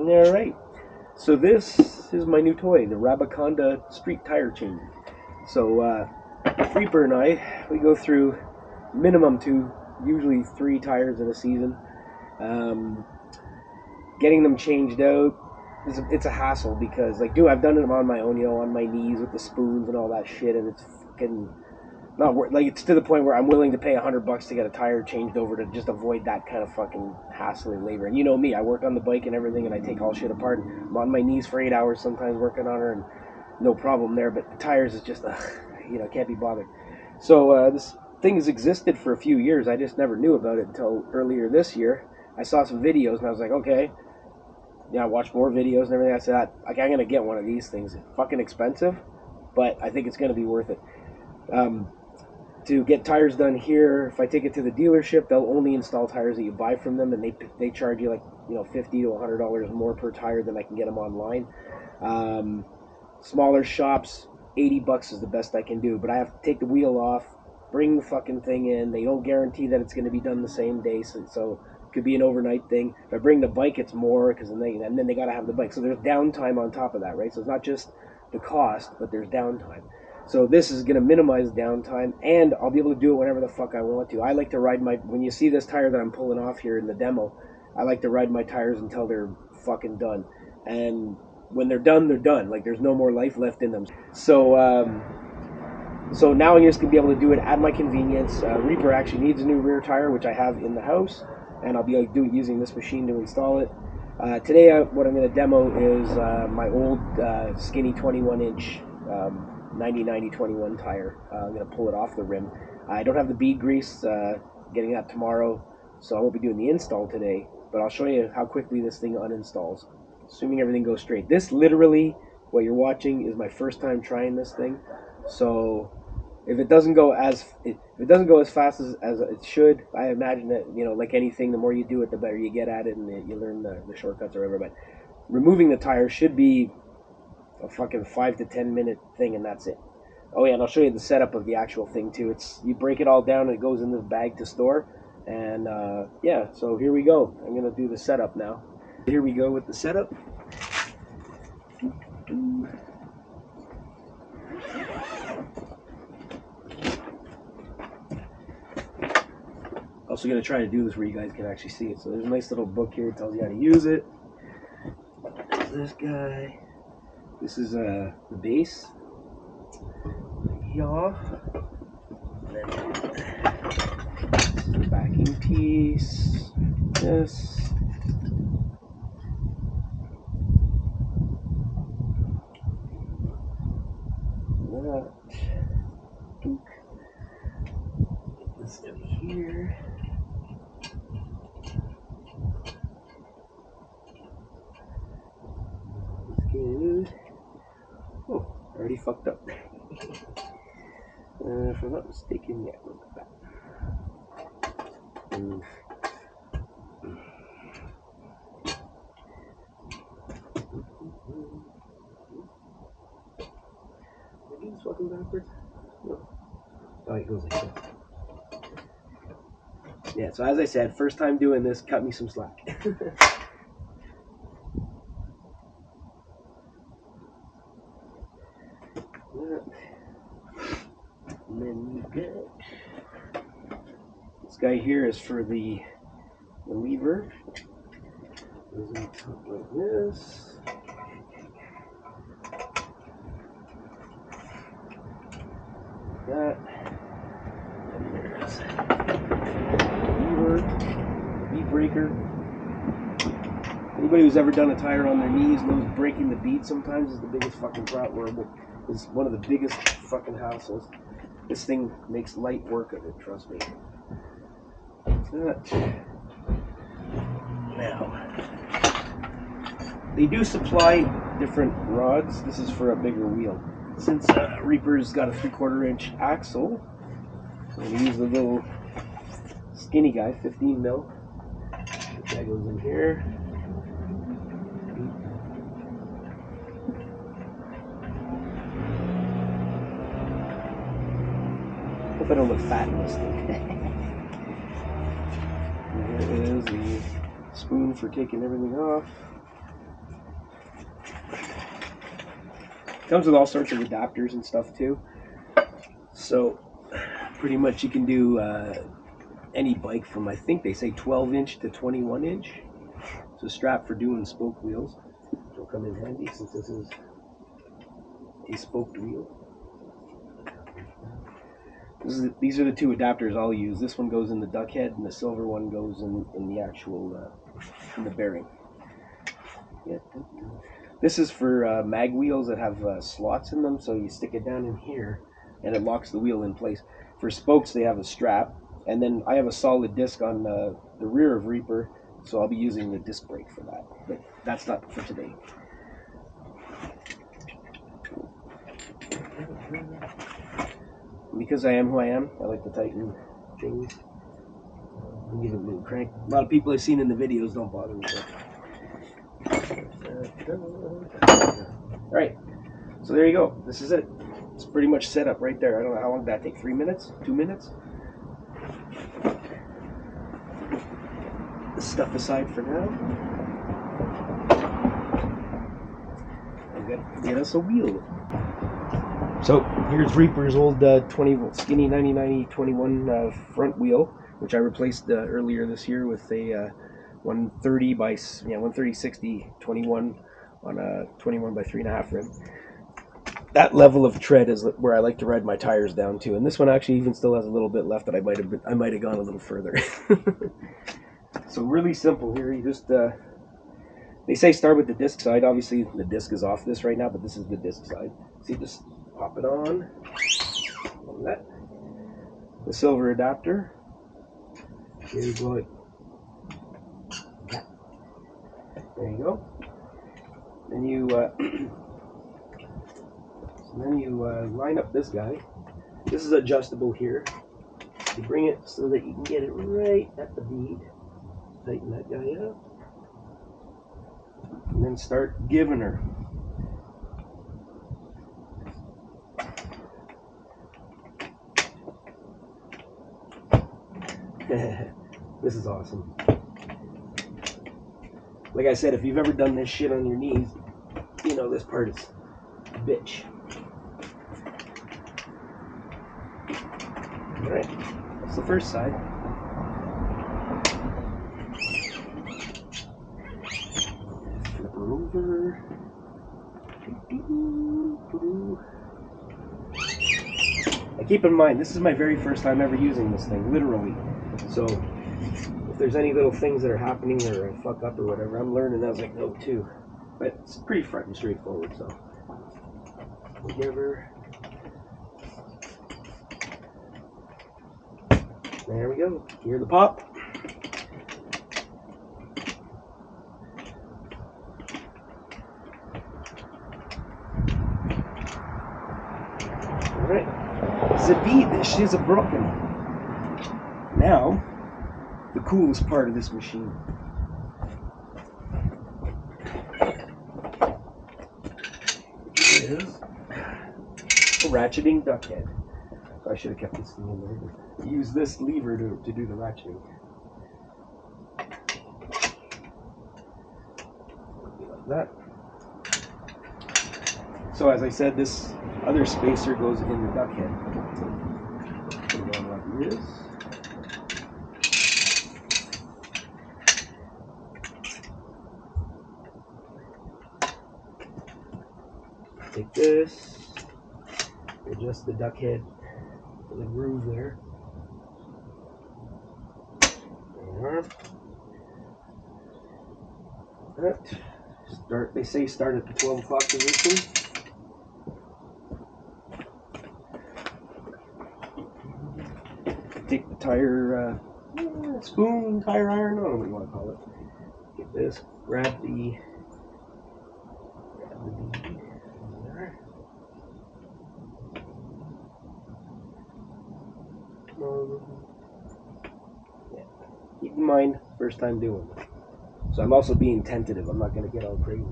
Alright, so this is my new toy, the Rabaconda street tire chain. So Reaper and we go through minimum 2, usually 3 tires in a season. Getting them changed out, it's a hassle because, like, I've done it on my own, on my knees with the spoons and all that shit, and it's fucking not worth. Like, it's to the point where I'm willing to pay $100 to get a tire changed over to just avoid that kind of fucking hassle and labor. And you know me, I work on the bike and everything, and I take all shit apart. I'm on my knees for 8 hours sometimes working on her, and no problem there. But the tires is just, can't be bothered. So this thing has existed for a few years. I just never knew about it until earlier this year. I saw some videos and I was like, okay. I watched more videos and everything. I said, I'm going to get one of these things. It's fucking expensive, but I think it's going to be worth it. To get tires done here, if I take it to the dealership, they'll only install tires that you buy from them, and they charge you like $50 to $100 more per tire than I can get them online. Smaller shops, $80 is the best I can do, but I have to take the wheel off, bring the fucking thing in. They don't guarantee that it's going to be done the same day, so it could be an overnight thing. If I bring the bike, it's more, because then they got to have the bike. So there's downtime on top of that, right? So it's not just the cost, but there's downtime. So this is going to minimize downtime, and I'll be able to do it whenever the fuck I want to. I like to ride when you see this tire that I'm pulling off here in the demo, I like to ride my tires until they're fucking done. And when they're done, they're done. Like, there's no more life left in them. So now I'm just going to be able to do it at my convenience. Reaper actually needs a new rear tire, which I have in the house, and I'll be using this machine to install it. Today, what I'm going to demo is my old skinny 21-inch 90-90-21 tire. I'm going to pull it off the rim. I don't have the bead grease, getting that tomorrow, so I won't be doing the install today, but I'll show you how quickly this thing uninstalls, assuming everything goes straight. This literally, what you're watching, is my first time trying this thing, so if it doesn't go as fast as it should, I imagine that, like anything, the more you do it, the better you get at it, and you learn the shortcuts or whatever. But removing the tire should be a fucking 5 to 10 minute thing, and that's it. Oh yeah, and I'll show you the setup of the actual thing too. You break it all down and it goes in the bag to store. And so here we go. I'm gonna do the setup now. Here we go with the setup. Also gonna try to do this where you guys can actually see it. So there's a nice little book here. It tells you how to use it. There's this guy. This is the base. Yeah. Then this is the backing piece. This. That. Get this in here. That's good. Oh, already fucked up. If I'm not mistaken, yeah, look at that. Did you just walking backwards? No. Oh, it goes like that. Yeah, so as I said, first time doing this, cut me some slack. And then you get this guy here is for the lever. Goes in top like this. That. And there's lever, bead breaker. Anybody who's ever done a tire on their knees knows breaking the bead sometimes is the biggest fucking problem. It's one of the biggest fucking hassles. This thing makes light work of it, trust me. That. Now, they do supply different rods. This is for a bigger wheel. Since Reaper's got a 3/4 inch axle, I'm going to use the little skinny guy, 15 mil. That goes in here. Hope I don't look fat in this thing. And here is the spoon for taking everything off. Comes with all sorts of adapters and stuff too. So pretty much you can do any bike from, I think they say 12 inch to 21 inch. It's a strap for doing spoke wheels. It'll come in handy since this is a spoked wheel. These are the two adapters I'll use. This one goes in the duck head, and the silver one goes in the actual in the bearing. Yeah. This is for mag wheels that have slots in them, so you stick it down in here, and it locks the wheel in place. For spokes, they have a strap, and then I have a solid disc on the rear of Reaper, so I'll be using the disc brake for that. But that's not for today. Because I am who I am, I like to tighten things. I'll give it a little crank. A lot of people I've seen in the videos don't bother with it. Alright, so there you go. This is it. It's pretty much set up right there. I don't know how long did that take. 3 minutes? 2 minutes? This stuff aside for now. I'm gonna get us a wheel. So here's Reaper's old 20 skinny 90/90/21 front wheel, which I replaced earlier this year with a 130 by 130/60/21 on a 21 by 3.5 rim. That level of tread is where I like to ride my tires down to, and this one actually even still has a little bit left that I might have gone a little further. So really simple here. You just they say start with the disc side. Obviously the disc is off this right now, but this is the disc side. So you just pop it on. That. The silver adapter. Here you go. There you go. Then you line up this guy. This is adjustable here. You bring it so that you can get it right at the bead. Tighten that guy up. And then start giving her. This is awesome. Like I said, if you've ever done this shit on your knees, you know this part is a bitch. Alright, that's the first side. Flip her over. Now keep in mind, this is my very first time ever using this thing, literally. So, if there's any little things that are happening or I fuck up or whatever, I'm learning as I go too. But it's pretty fucking straightforward, so. Give her. There we go. Hear the pop. Alright. Zabid, this shit's a broken. Now, the coolest part of this machine. Is a ratcheting duck head. So I should have kept this thing in there. Use this lever to do the ratcheting. Like that. So as I said, this other spacer goes in the duck head. Put it on like this. Take this, adjust the duck head for the groove there. There we are. They say start at the 12 o'clock position. Take the tire, spoon, tire iron, I don't know what you want to call it. Get this, grab the bead. There. Yeah. Keep in mind, first time doing it. So I'm also being tentative. I'm not going to get all crazy.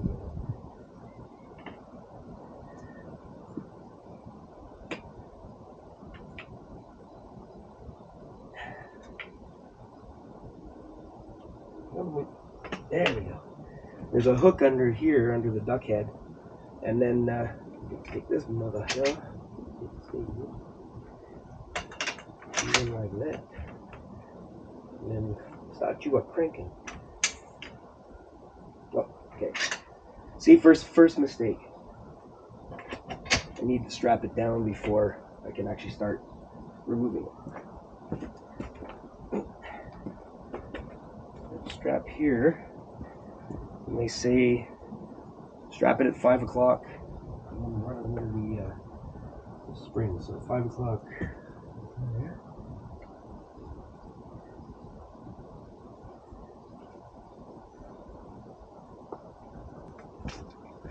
There we go. There's a hook under here, under the duck head, and then Take this mother here. And then like that. And then start you a cranking. Oh, okay. See, first mistake. I need to strap it down before I can actually start removing it. Strap here. And they say strap it at 5 o'clock. I'm running under the spring, so 5 o'clock.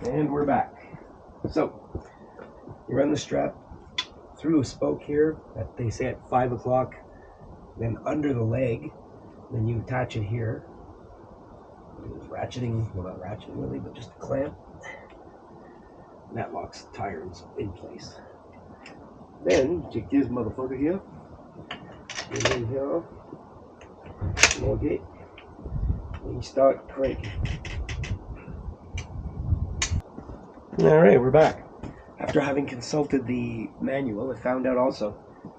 And we're back. So you run the strap through a spoke here that they say at 5 o'clock, then under the leg, then you attach it here. Ratcheting, well, not ratcheting really, but just a clamp. And that locks the tires in place. Then take this motherfucker here, and then here, okay, and you start cranking. Alright, we're back. After having consulted the manual, I found out also.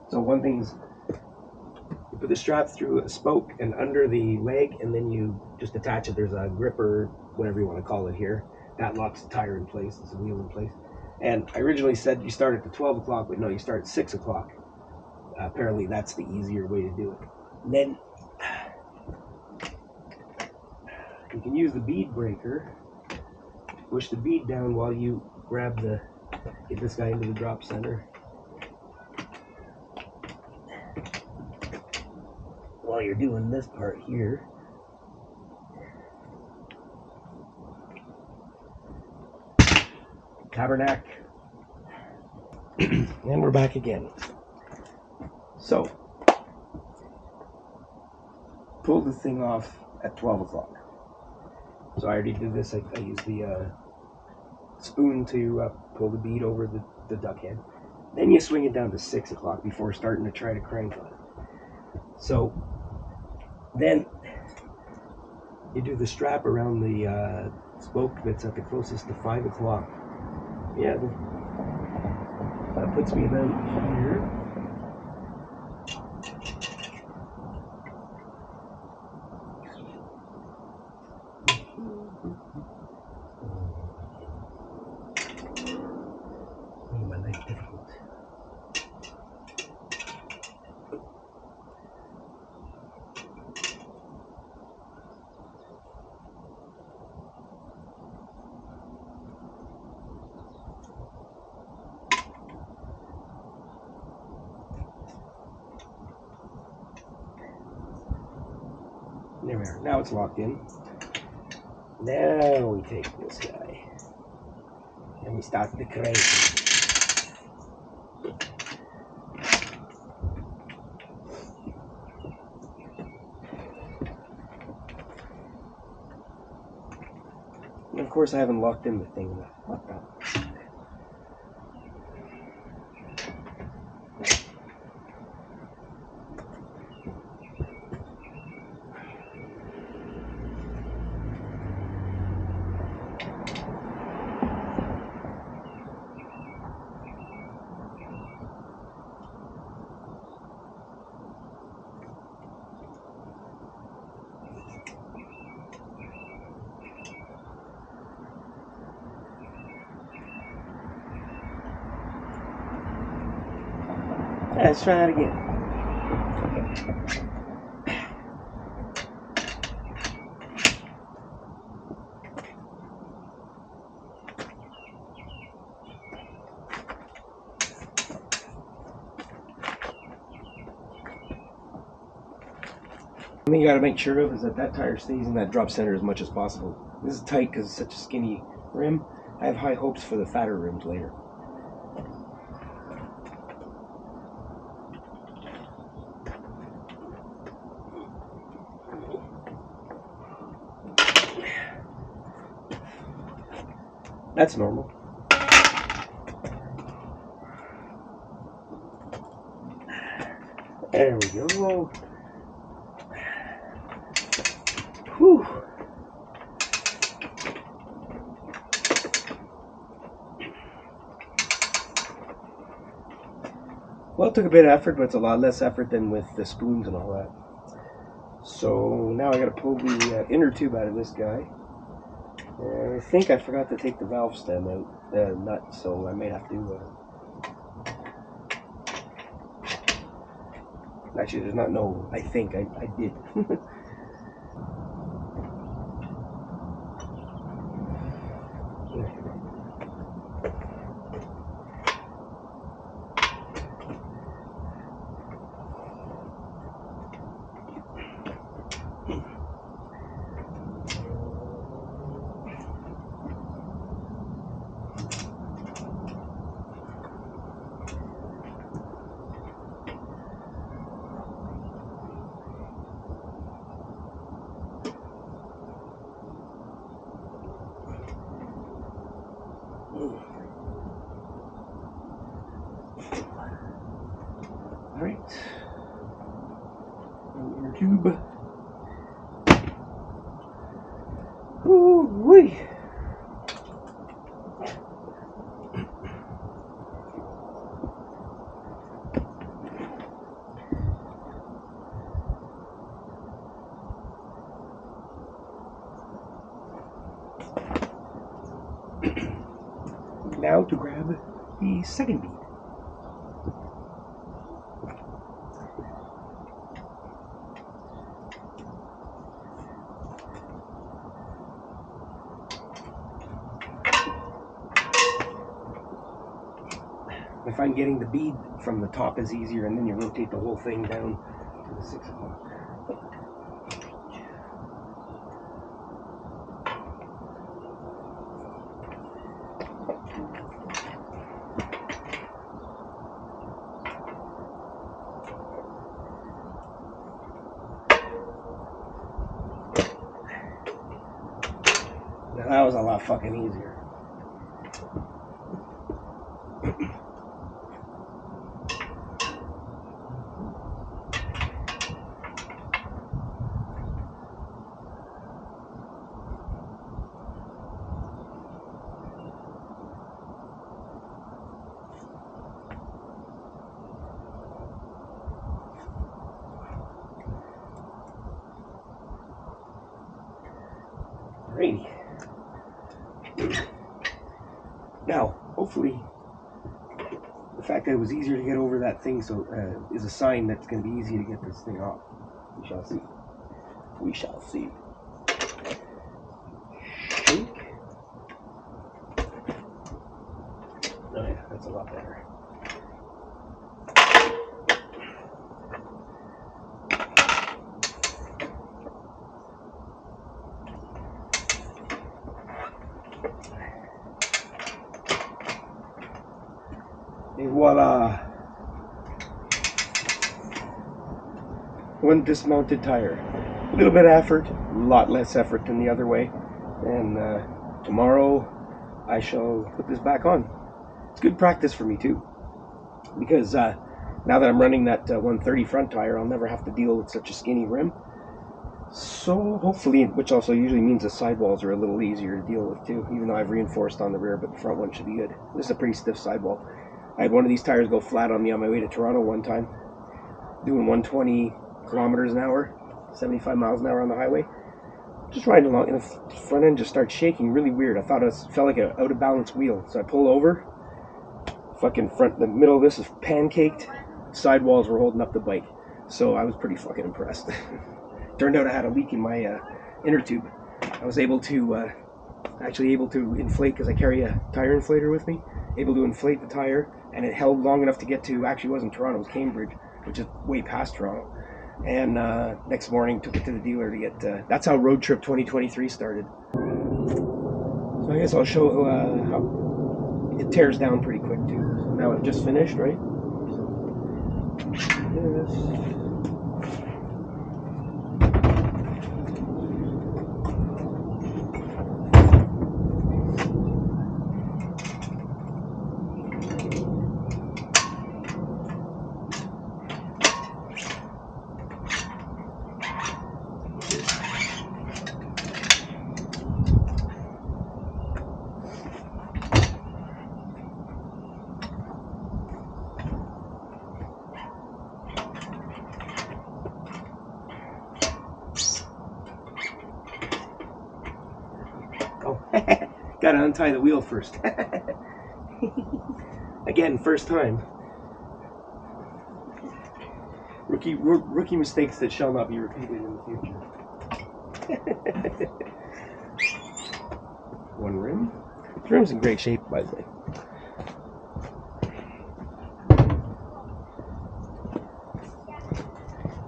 So one thing is, you put the strap through a spoke and under the leg, and then you just attach it. There's a gripper, whatever you want to call it here. That locks the tire in place, it's the wheel in place. And I originally said you start at 12 o'clock, but no, you start at 6 o'clock. Apparently that's the easier way to do it. And then you can use the bead breaker. Push the bead down while you get this guy into the drop center. While you're doing this part here. Tabernacle. And we're back again. So, pull the thing off at 12 o'clock. So I already did this. I used the spoon to pull the bead over the duck head. Then you swing it down to 6 o'clock before starting to try to crank on it. So then you do the strap around the spoke that's at the closest to 5 o'clock. Yeah, that puts me about here. My leg's difficult. There we are. Now it's locked in. Now we take this guy and we start the crank. And of course, I haven't locked in the thing enough. Locked up. Let's try that again. One thing you got to make sure of is that tire stays in that drop center as much as possible. This is tight because it's such a skinny rim. I have high hopes for the fatter rims later. That's normal. There we go. Whew. Well, it took a bit of effort, but it's a lot less effort than with the spoons and all that. So now I got to pull the inner tube out of this guy. And I think I forgot to take the valve stem out, nut, so I may have to. Actually, there's not no. I think I did. Alright. Inner tube. Ooh-wee. Now to grab the second bead. I find getting the bead from the top is easier, and then you rotate the whole thing down to the 6 o'clock. Now that was a lot fucking easier. Alrighty. Now, hopefully, the fact that it was easier to get over that thing is a sign that it's going to be easy to get this thing off. We shall see. We shall see. Shake. Oh yeah, that's a lot better. And voila! One dismounted tire. A little bit of effort, a lot less effort than the other way. And tomorrow I shall put this back on. It's good practice for me too, because now that I'm running that 130 front tire, I'll never have to deal with such a skinny rim. So hopefully, which also usually means the sidewalls are a little easier to deal with too, even though I've reinforced on the rear, but the front one should be good. This is a pretty stiff sidewall. I had one of these tires go flat on me on my way to Toronto one time, doing 120 kilometers an hour, 75 miles an hour on the highway. Just riding along, and the front end just started shaking really weird. I thought it felt like an out of balance wheel. So I pull over, fucking the middle of this is pancaked, sidewalls were holding up the bike. So I was pretty fucking impressed. Turned out I had a leak in my inner tube. I was actually able to inflate, because I carry a tire inflator with me, able to inflate the tire, and it held long enough to get to, actually it wasn't Toronto, it was Cambridge, which is way past Toronto. And next morning took it to the dealer to get, that's how Road Trip 2023 started. So I guess I'll show how it tears down pretty quick too. So now it just finished, right? Yes. Gotta untie the wheel first. Again, first time. Rookie mistakes that shall not be repeated in the future. One rim. The rim's in great shape, by the way.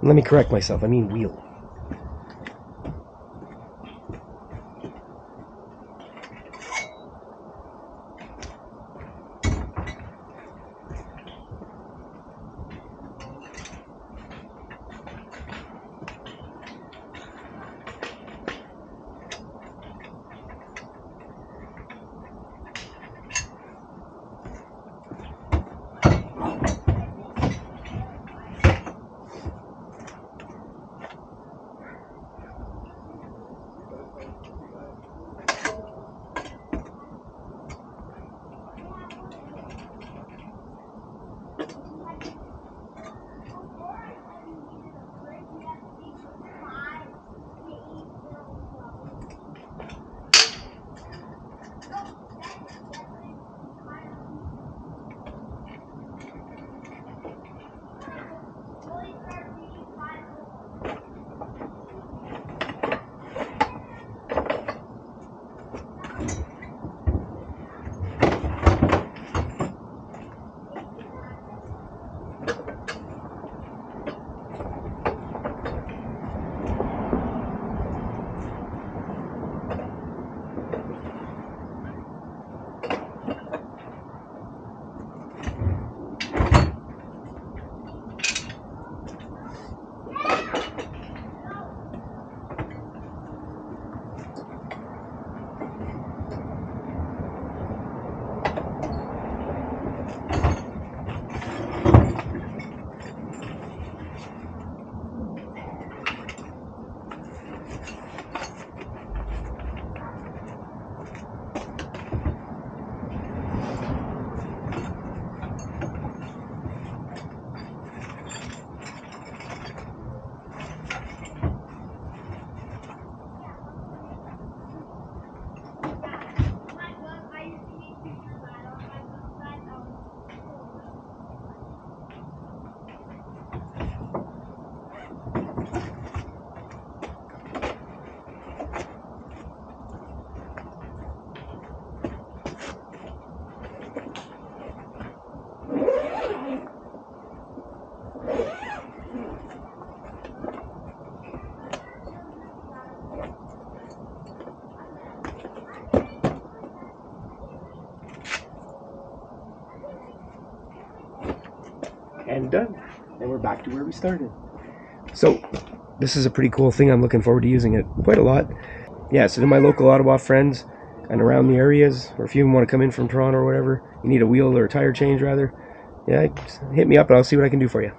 Let me correct myself. I mean wheel. And done. And we're back to where we started. So, this is a pretty cool thing. I'm looking forward to using it quite a lot. Yeah, so to my local Ottawa friends and around the areas, or if you even want to come in from Toronto or whatever, you need a wheel or a tire change rather, yeah, hit me up and I'll see what I can do for you.